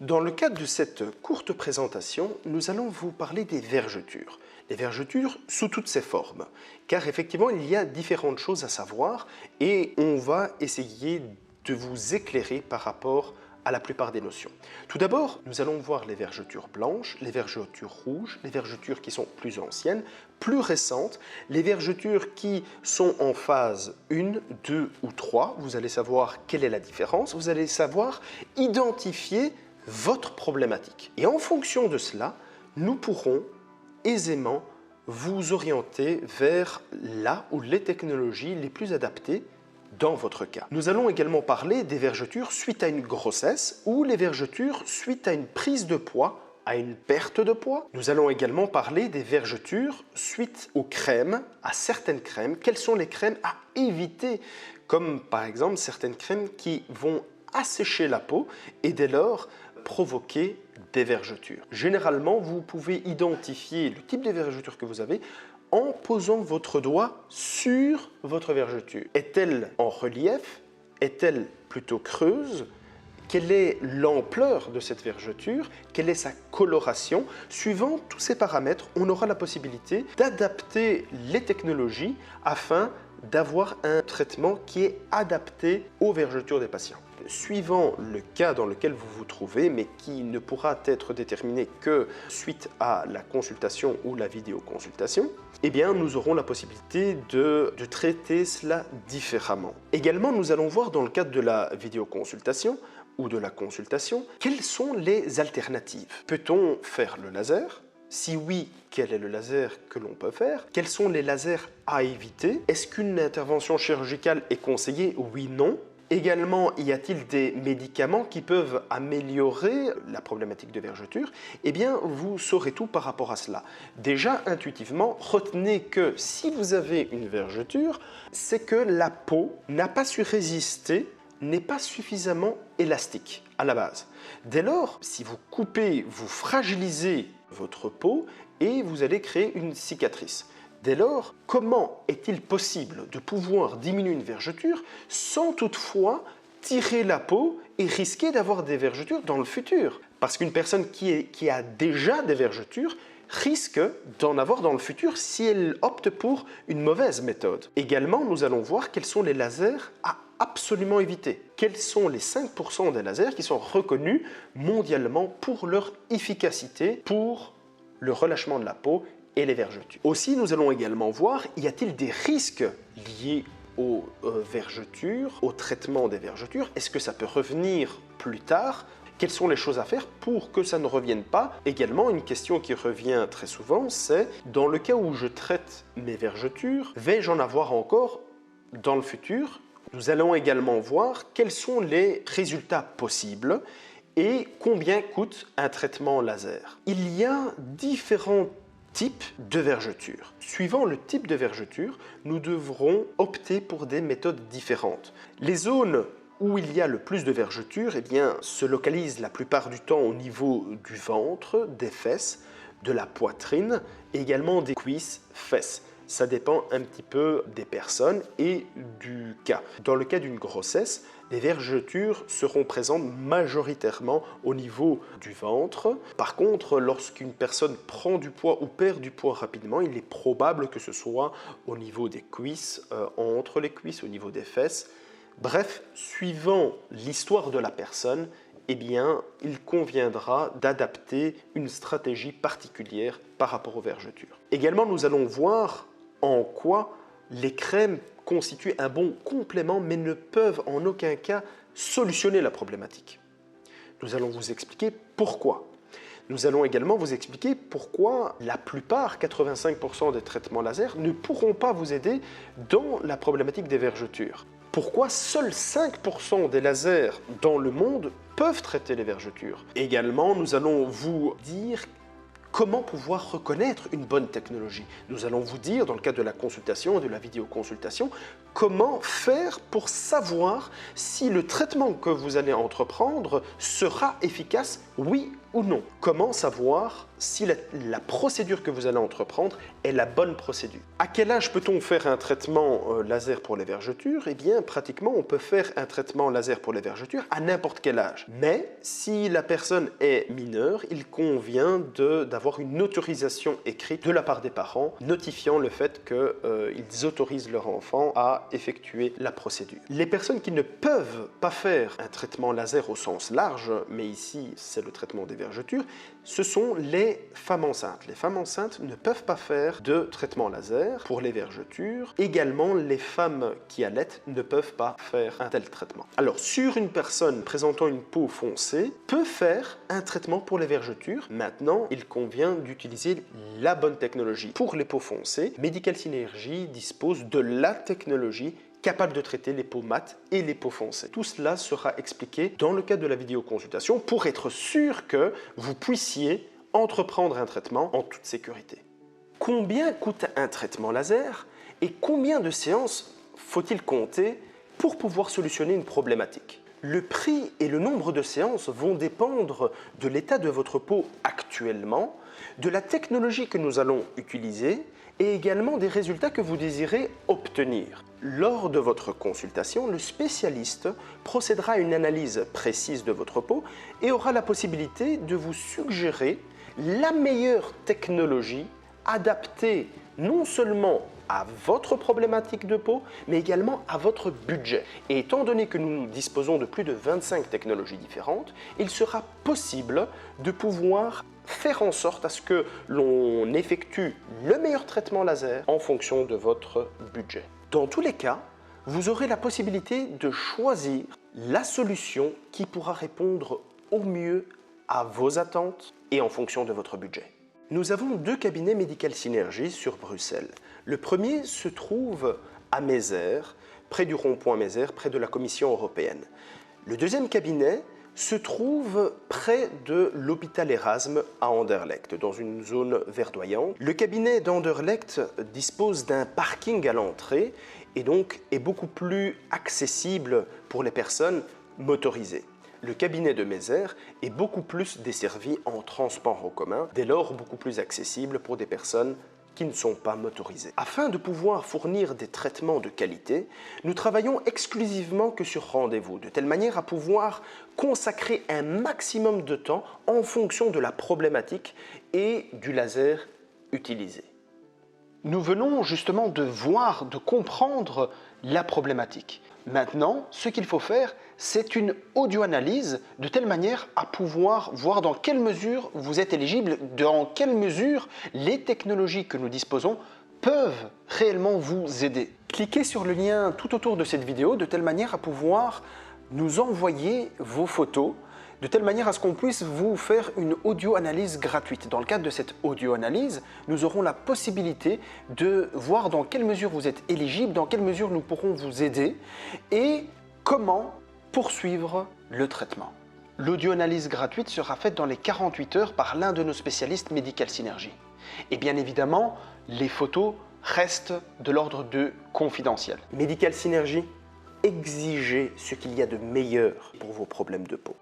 Dans le cadre de cette courte présentation, nous allons vous parler des vergetures. Les vergetures sous toutes ses formes, car effectivement il y a différentes choses à savoir et on va essayer de vous éclairer par rapport à la plupart des notions. Tout d'abord, nous allons voir les vergetures blanches, les vergetures rouges, les vergetures qui sont plus anciennes, plus récentes, les vergetures qui sont en phase 1, 2 ou 3. Vous allez savoir quelle est la différence, vous allez savoir identifier votre problématique. Et en fonction de cela, nous pourrons aisément vous orienter vers la ou les technologies les plus adaptées dans votre cas. Nous allons également parler des vergetures suite à une grossesse ou les vergetures suite à une prise de poids, à une perte de poids. Nous allons également parler des vergetures suite aux crèmes, à certaines crèmes. Quelles sont les crèmes à éviter, comme par exemple certaines crèmes qui vont assécher la peau et dès lors provoquer des vergetures. Généralement, vous pouvez identifier le type de vergeture que vous avez en posant votre doigt sur votre vergeture. Est-elle en relief? Est-elle plutôt creuse? Quelle est l'ampleur de cette vergeture? Quelle est sa coloration? Suivant tous ces paramètres, on aura la possibilité d'adapter les technologies afin d'avoir un traitement qui est adapté aux vergetures des patients. Suivant le cas dans lequel vous vous trouvez, mais qui ne pourra être déterminé que suite à la consultation ou la vidéoconsultation, eh bien, nous aurons la possibilité de traiter cela différemment. Également, nous allons voir dans le cadre de la vidéoconsultation ou de la consultation, quelles sont les alternatives. Peut-on faire le laser? Si oui, quel est le laser que l'on peut faire? Quels sont les lasers à éviter? Est-ce qu'une intervention chirurgicale est conseillée? Oui, non. Également, y a-t-il des médicaments qui peuvent améliorer la problématique de vergeture? Eh bien, vous saurez tout par rapport à cela. Déjà, intuitivement, retenez que si vous avez une vergeture, c'est que la peau n'a pas su résister, n'est pas suffisamment élastique à la base. Dès lors, si vous coupez, vous fragilisez votre peau et vous allez créer une cicatrice. Dès lors, comment est-il possible de pouvoir diminuer une vergeture sans toutefois tirer la peau et risquer d'avoir des vergetures dans le futur? Parce qu'une personne qui a déjà des vergetures risque d'en avoir dans le futur si elle opte pour une mauvaise méthode. Également, nous allons voir quels sont les lasers à absolument éviter. Quels sont les 5% des lasers qui sont reconnus mondialement pour leur efficacité, pour le relâchement de la peau et les vergetures. Aussi, nous allons également voir, y a-t-il des risques liés aux vergetures, au traitement des vergetures? Est-ce que ça peut revenir plus tard? Quelles sont les choses à faire pour que ça ne revienne pas? Également, une question qui revient très souvent, c'est dans le cas où je traite mes vergetures, vais-je en avoir encore dans le futur? Nous allons également voir quels sont les résultats possibles et combien coûte un traitement laser. Il y a différents types de vergetures. Suivant le type de vergeture, nous devrons opter pour des méthodes différentes. Les zones où il y a le plus de vergetures se localisent la plupart du temps au niveau du ventre, des fesses, de la poitrine et également des cuisses, fesses. Ça dépend un petit peu des personnes et du cas. Dans le cas d'une grossesse, les vergetures seront présentes majoritairement au niveau du ventre. Par contre, lorsqu'une personne prend du poids ou perd du poids rapidement, il est probable que ce soit au niveau des cuisses, entre les cuisses, au niveau des fesses. Bref, suivant l'histoire de la personne, il conviendra d'adapter une stratégie particulière par rapport aux vergetures. Également, nous allons voir en quoi les crèmes constituent un bon complément mais ne peuvent en aucun cas solutionner la problématique. Nous allons vous expliquer pourquoi. Nous allons également vous expliquer pourquoi la plupart, 85% des traitements laser, ne pourront pas vous aider dans la problématique des vergetures. Pourquoi seuls 5% des lasers dans le monde peuvent traiter les vergetures. Également, nous allons vous dire comment pouvoir reconnaître une bonne technologie. Nous allons vous dire, dans le cadre de la consultation et de la vidéoconsultation, comment faire pour savoir si le traitement que vous allez entreprendre sera efficace, oui ou non? Comment savoir si la procédure que vous allez entreprendre est la bonne procédure? À quel âge peut-on faire un traitement laser pour les vergetures? Eh bien, pratiquement, on peut faire un traitement laser pour les vergetures à n'importe quel âge. Mais si la personne est mineure, il convient d'avoir une autorisation écrite de la part des parents notifiant le fait qu'ils autorisent leur enfant à effectuer la procédure. Les personnes qui ne peuvent pas faire un traitement laser au sens large, mais ici c'est le traitement des vergetures, ce sont les femmes enceintes. Les femmes enceintes ne peuvent pas faire de traitement laser pour les vergetures. Également, les femmes qui allaitent ne peuvent pas faire un tel traitement. Alors, sur une personne présentant une peau foncée, peut faire un traitement pour les vergetures. Maintenant, il convient d'utiliser la bonne technologie. Pour les peaux foncées, Medical Synergy dispose de la technologie capable de traiter les peaux mates et les peaux foncées. Tout cela sera expliqué dans le cadre de la vidéoconsultation pour être sûr que vous puissiez entreprendre un traitement en toute sécurité. Combien coûte un traitement laser et combien de séances faut-il compter pour pouvoir solutionner une problématique? Le prix et le nombre de séances vont dépendre de l'état de votre peau actuellement, de la technologie que nous allons utiliser et également des résultats que vous désirez obtenir. Lors de votre consultation, le spécialiste procédera à une analyse précise de votre peau et aura la possibilité de vous suggérer la meilleure technologie adaptée non seulement à votre problématique de peau, mais également à votre budget. Et étant donné que nous disposons de plus de 25 technologies différentes, il sera possible de pouvoir faire en sorte à ce que l'on effectue le meilleur traitement laser en fonction de votre budget. Dans tous les cas, vous aurez la possibilité de choisir la solution qui pourra répondre au mieux à vos attentes et en fonction de votre budget. Nous avons deux cabinets Medical Synergy sur Bruxelles. Le premier se trouve à Mézères, près du rond-point Mézères, près de la Commission européenne. Le deuxième cabinet se trouve près de l'hôpital Erasme à Anderlecht, dans une zone verdoyante. Le cabinet d'Anderlecht dispose d'un parking à l'entrée et donc est beaucoup plus accessible pour les personnes motorisées. Le cabinet de Mézères est beaucoup plus desservi en transport en commun, dès lors beaucoup plus accessible pour des personnes qui ne sont pas motorisées. Afin de pouvoir fournir des traitements de qualité, nous travaillons exclusivement que sur rendez-vous, de telle manière à pouvoir consacrer un maximum de temps en fonction de la problématique et du laser utilisé. Nous venons justement de voir, de comprendre la problématique. Maintenant, ce qu'il faut faire, c'est une audio-analyse de telle manière à pouvoir voir dans quelle mesure vous êtes éligible, dans quelle mesure les technologies que nous disposons peuvent réellement vous aider. Cliquez sur le lien tout autour de cette vidéo de telle manière à pouvoir nous envoyer vos photos, de telle manière à ce qu'on puisse vous faire une audio-analyse gratuite. Dans le cadre de cette audio-analyse, nous aurons la possibilité de voir dans quelle mesure vous êtes éligible, dans quelle mesure nous pourrons vous aider et comment poursuivre le traitement. L'audio-analyse gratuite sera faite dans les 48 heures par l'un de nos spécialistes Medical Synergy. Et bien évidemment, les photos restent de l'ordre de confidentiel. Medical Synergy, exigez ce qu'il y a de meilleur pour vos problèmes de peau.